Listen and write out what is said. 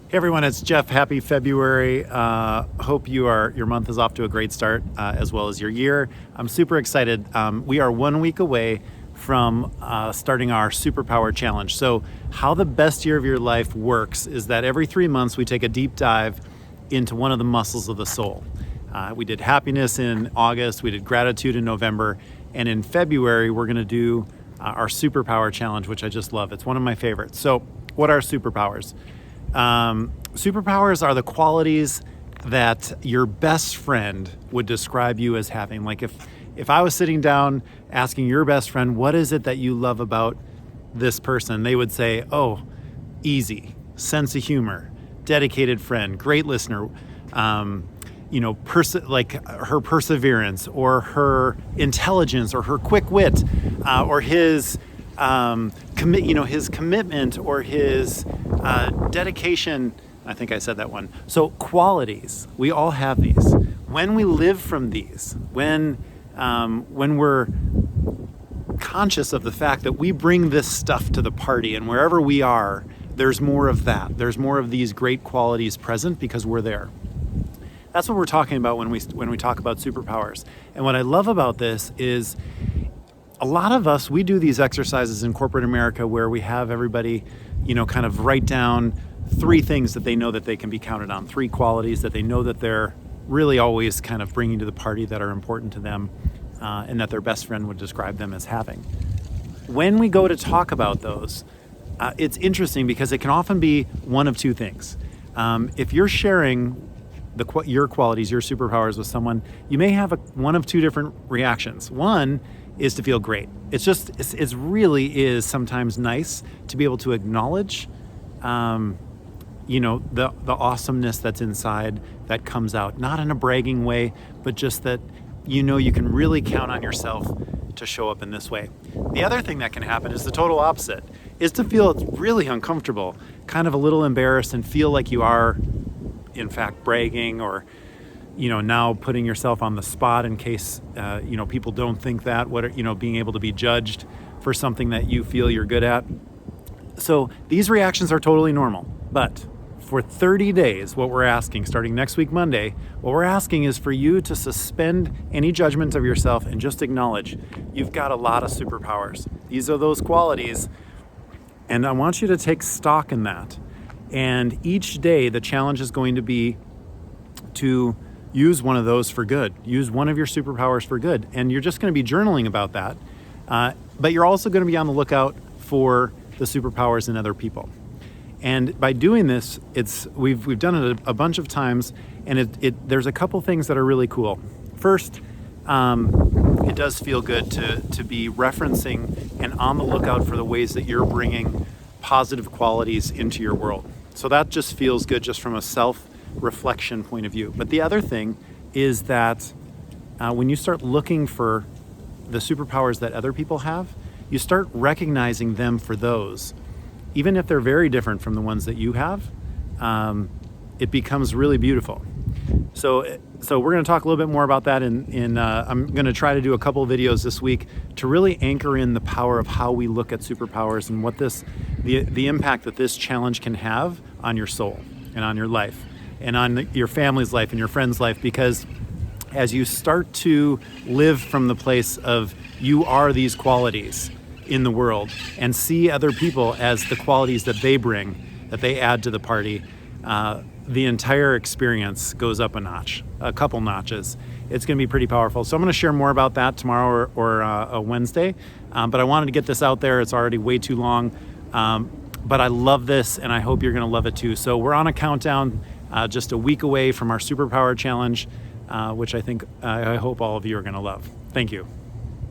Hey everyone, it's Jeff. Happy February. Hope your month is off to a great start, as well as your year. I'm super excited. We are 1 week away from starting our SuperPower challenge. So how the best year of your life works is that every 3 months we take a deep dive into one of the muscles of the soul. We did happiness in August, we did gratitude in November, and in February we're gonna do our SuperPower challenge, which I just love. It's one of my favorites. So what are superpowers? Superpowers are the qualities that your best friend would describe you as having. Like if I was sitting down asking your best friend, what is it that you love about this person? They would say, oh, easy, sense of humor, dedicated friend, great listener, like her perseverance or her intelligence or her quick wit, or his his commitment or his dedication. I think I said that one. So qualities, we all have these. When we live from these, when we're conscious of the fact that we bring this stuff to the party, and wherever we are, there's more of that. There's more of these great qualities present because we're there. That's what we're talking about when we talk about superpowers. And what I love about this is a lot of us, we do these exercises in corporate America where we have everybody, kind of write down 3 things that they know that they can be counted on, 3 qualities that they know that they're really always kind of bringing to the party that are important to them, and that their best friend would describe them as having. When we go to talk about those, it's interesting because it can often be one of 2 things. If you're sharing your qualities, your superpowers with someone, you may have one of 2 different reactions. One is to feel great. It's really is sometimes nice to be able to acknowledge, the awesomeness that's inside that comes out, not in a bragging way, but just that, you can really count on yourself to show up in this way. The other thing that can happen is the total opposite, is to feel really uncomfortable, kind of a little embarrassed and feel like you are, in fact, bragging or, now putting yourself on the spot in case, people don't think that, being able to be judged for something that you feel you're good at. So these reactions are totally normal, but for 30 days, what we're asking, starting next week, Monday, what we're asking is for you to suspend any judgment of yourself and just acknowledge you've got a lot of superpowers. These are those qualities, and I want you to take stock in that. And each day, the challenge is going to be to use one of those for good. Use one of your superpowers for good. And you're just going to be journaling about that. But you're also going to be on the lookout for the superpowers in other people. And by doing this, we've done it a bunch of times, and there's a couple things that are really cool. First, it does feel good to be referencing and on the lookout for the ways that you're bringing positive qualities into your world. So that just feels good just from a self-reflection point of view. But the other thing is that when you start looking for the superpowers that other people have, you start recognizing them for those. Even if they're very different from the ones that you have, it becomes really beautiful. So we're going to talk a little bit more about that. I'm going to try to do a couple of videos this week to really anchor in the power of how we look at superpowers and what the impact that this challenge can have on your soul and on your life and on your family's life and your friend's life. Because as you start to live from the place of you are these qualities in the world and see other people as the qualities that they bring, that they add to the party, the entire experience goes up a couple notches. It's going to be pretty powerful. So I'm going to share more about that tomorrow or a Wednesday. But I wanted to get this out there. It's already way too long. But I love this, and I hope you're going to love it too. So we're on a countdown, just a week away from our Superpower Challenge, which I hope all of you are going to love. Thank you.